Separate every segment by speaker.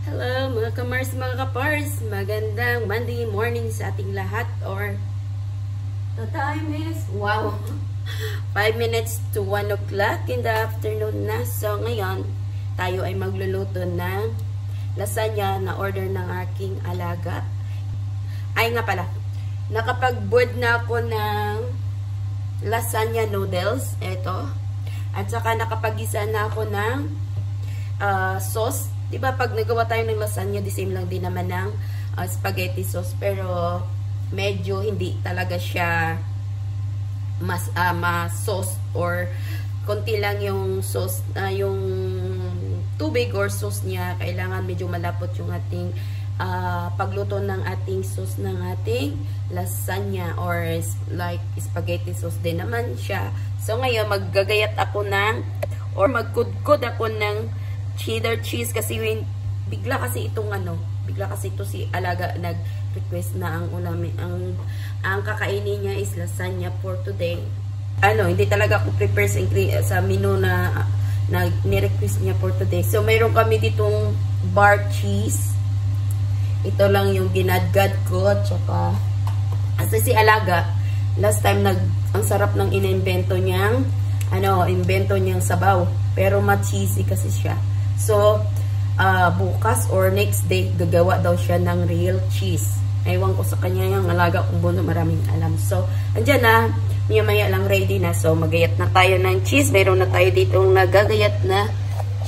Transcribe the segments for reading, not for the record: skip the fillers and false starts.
Speaker 1: Hello mga kamars, mga kapars. Magandang Monday morning sa ating lahat, or the time is, wow, 5 minutes to 1 o'clock in the afternoon na. So ngayon, tayo ay magluluto ng lasagna na order ng aking alaga. Ay nga pala, nakapag-board na ako ng lasagna noodles, eto. At saka nakapag-isa na ako ng sauce. Diba pag nagawa tayo ng lasagna, the same lang din naman ng spaghetti sauce. Pero medyo hindi talaga siya mas sauce, or konti lang yung sauce, yung tubig or sauce niya. Kailangan medyo malapot yung ating pagluto ng ating sauce ng ating lasagna, or like spaghetti sauce din naman siya. So ngayon maggagayat ako ng, or magkudkod ako ng cheddar cheese, kasi bigla kasi ito si alaga nag-request na ang kakainin niya is lasagna for today. Hindi talaga ako prepare sa menu na ni-request niya for today. So mayroon kami ditong bar cheese. Ito lang yung ginadgad ko, tsaka kasi si alaga last time ang sarap ng inimbento niyang sabaw, pero ma-cheesy kasi siya. So, bukas or next day, gagawa daw siya ng real cheese. Ewan ko sa kanya yung alaga kung bono, maraming alam. So, andyan na, maya-maya lang ready na. So, magayat na tayo ng cheese. Meron na tayo ditong nagagayat na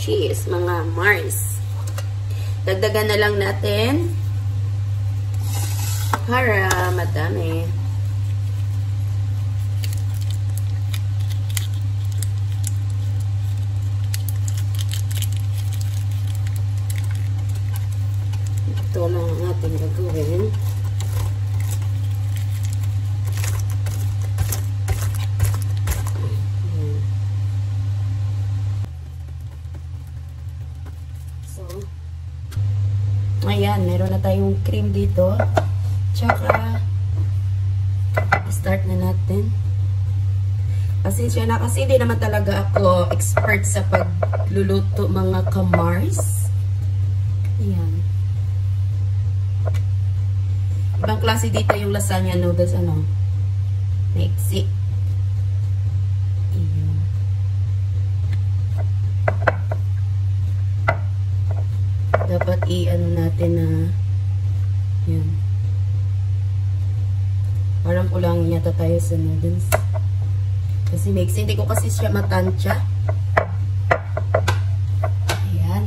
Speaker 1: cheese, mga Mars. Dagdagan na lang natin para madami. Ito lang ang ating gagawin. So, ayan, meron na tayong cream dito. Tsaka, start na natin. Pasensya na kasi hindi naman talaga ako expert sa pagluluto, mga kamars. Ayan. Ibang klase dito yung lasagna noodles, maiksi. Ayan. Dapat natin na, yan. Parang kulang yata tayo sa noodles. Kasi maiksi, hindi ko kasi siya matansya. Ayan.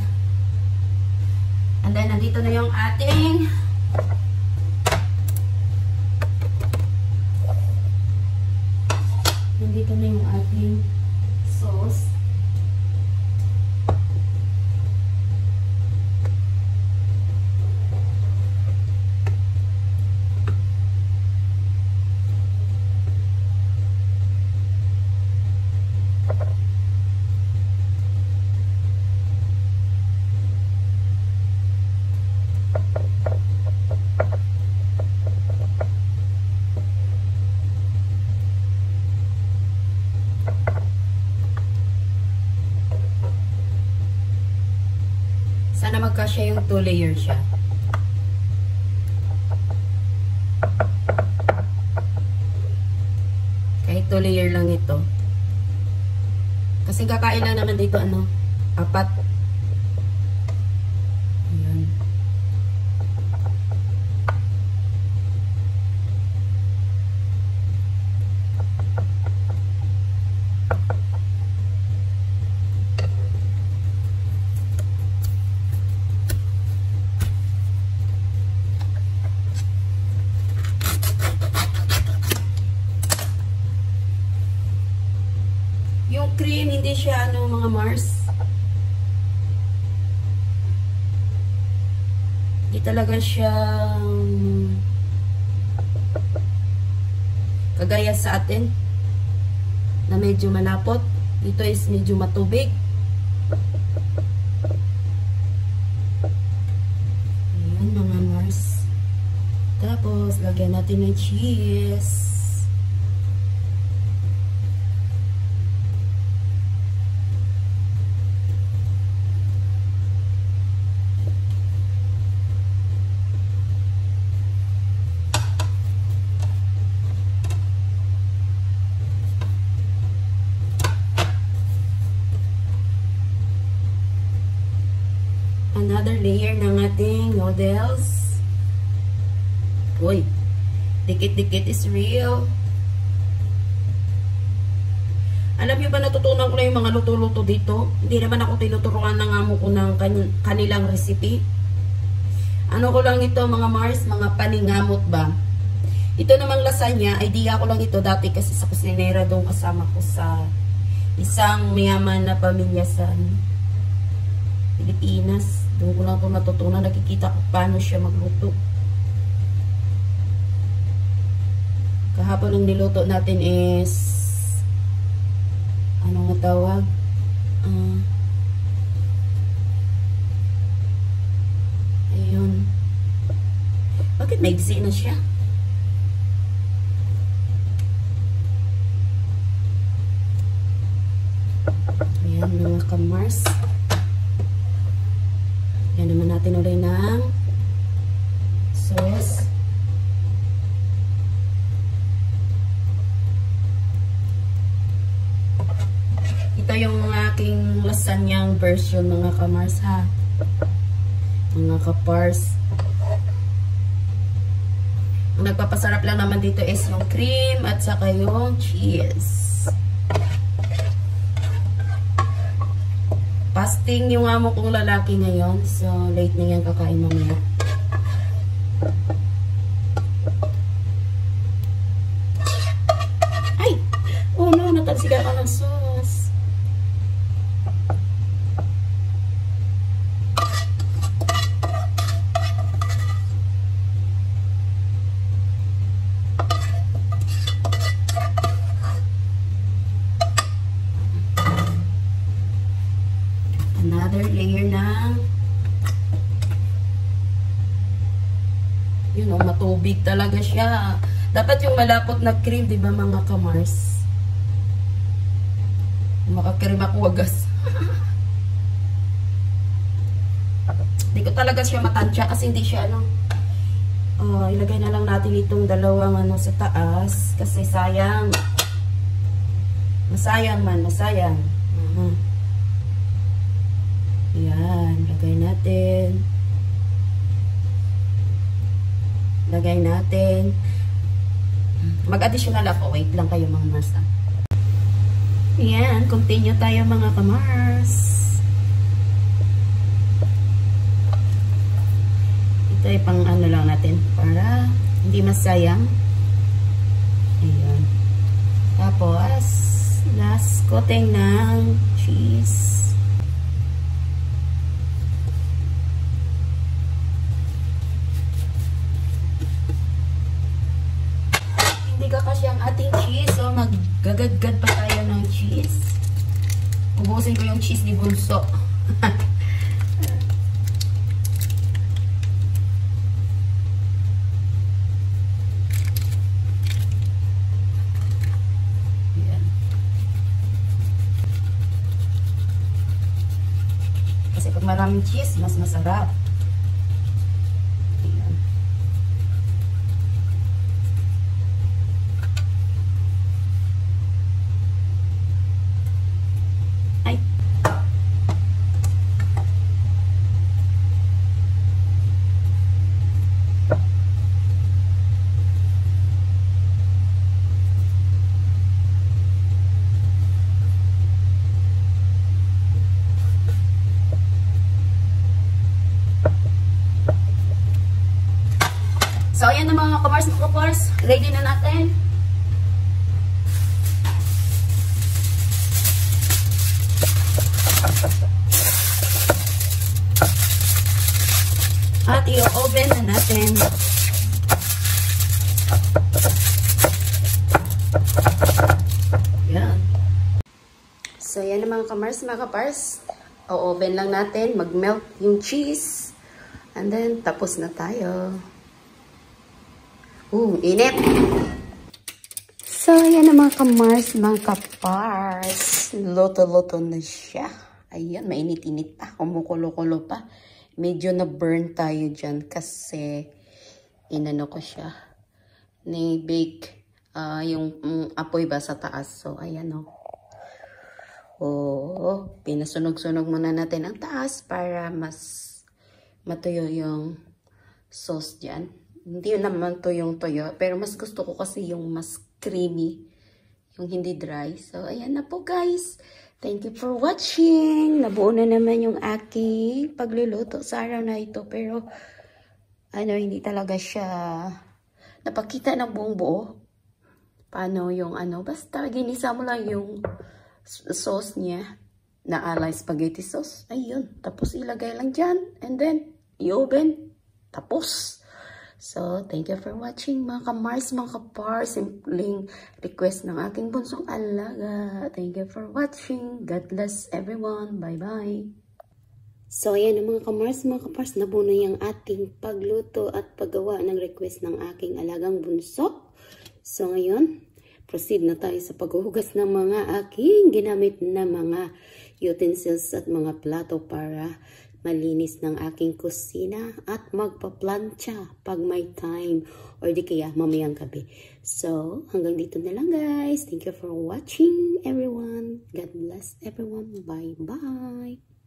Speaker 1: And then, nandito na yung ating nandito na yung ating sauce. Sana magkasya yung 2 layer siya. Kahit 2 layer lang ito. Kasi kakain lang naman dito 4. Ayan. Yung cream, hindi siya mga Mars. Hindi talaga siya kagaya sa atin na medyo malapot. Dito is medyo matubig. Ayan, mga Mars. Tapos, lagyan natin ng cheese. another layer ng ating noodles. Uy, dikit-dikit is real. Alam niyo ba, natutunan ko na yung mga luto-luto dito. Hindi naman ako tinuturuan ng amo ko ng kanilang recipe. Ano ko lang ito mga Mars, mga paningamot ba. Ito namang lasagna, idea ko lang ito dati kasi sa kusinera doon kasama ko sa isang mayaman na pamilya sa Pilipinas. Doon ko lang ito natutunan, nakikita ko paano siya magluto. Kahapon ang niluto natin is ano nga tawag? Ayun. Bakit maigsi na siya? Ayan mga kamars. Yan naman natin ulit ng sauce. Ito yung aking lasanyang version mga kamars ha. Mga kapars. Ang nagpapasarap lang naman dito is yung cream at saka yung cheese. Fasting yung amo kong lalaki ngayon. So late na yan kakain mamaya. Ay! Oh no, natalsikan ako ng sauce. Another layer ng yun o, matubig talaga siya. Dapat yung malapot na cream, di ba mga kamars? Makakream ako wagas. Hindi ko talaga siya matansya kasi hindi siya ano. Ilagay na lang natin itong dalawang ano sa taas kasi sayang. Masayang man, masayang. Yan, lagay natin. Lagay natin. Mag-additional ako. Wait lang kayo mga Mars. Yan, continue tayo mga kamars. Ito ay pang ano lang natin para hindi masayang. Ayan. Tapos, last coating ng cheese. Kasi ang ating cheese, so maggagadgad pa tayo ng cheese. Ubusin ko yung cheese ni Bunso. Ayan. Kasi pag maraming cheese, mas masarap. So, ayan na mga kamars, ready na natin. At i-oven na natin. Yan. So, ayan na mga kapars. O-oven lang natin, mag-melt yung cheese. And then, tapos na tayo. Init. So, ayan na mga kamars, mga kapars. Loto-loto na siya. Ayan, mainit-init pa. Kumukulo-kulo pa. Medyo na-burn tayo dyan kasi inano ko siya. Ni-bake yung apoy ba sa taas. So, ayan o. Pinasunog-sunog muna natin ang taas para mas matuyo yung sauce dyan. Hindi naman tuyong-tuyo, pero mas gusto ko kasi yung mas creamy, yung hindi dry. So, ayan na po guys. Thank you for watching. Nabuo na naman yung aking pagluluto sa araw na ito. Pero, hindi talaga siya napakita ng buong buo. Paano yung basta ginisa mo lang yung sauce niya na alay spaghetti sauce. Ayun. Tapos ilagay lang dyan. And then, i-oven. Tapos. So, thank you for watching mga ka-Mars, mga ka-Par. Simpleng request ng aking bunsong alaga. Thank you for watching. God bless everyone. Bye-bye. So, ayan mga ka-Mars, mga ka-Pars. Nabuo na yung ating pagluto at paggawa ng request ng aking alagang bunso. So, ngayon, proceed na tayo sa paghuhugas ng mga aking ginamit na mga utensils at mga plato para malinis ng aking kusina at magpa-plancha pag may time or di kaya mamayang gabi. So, hanggang dito na lang guys. Thank you for watching everyone. God bless everyone. Bye-bye.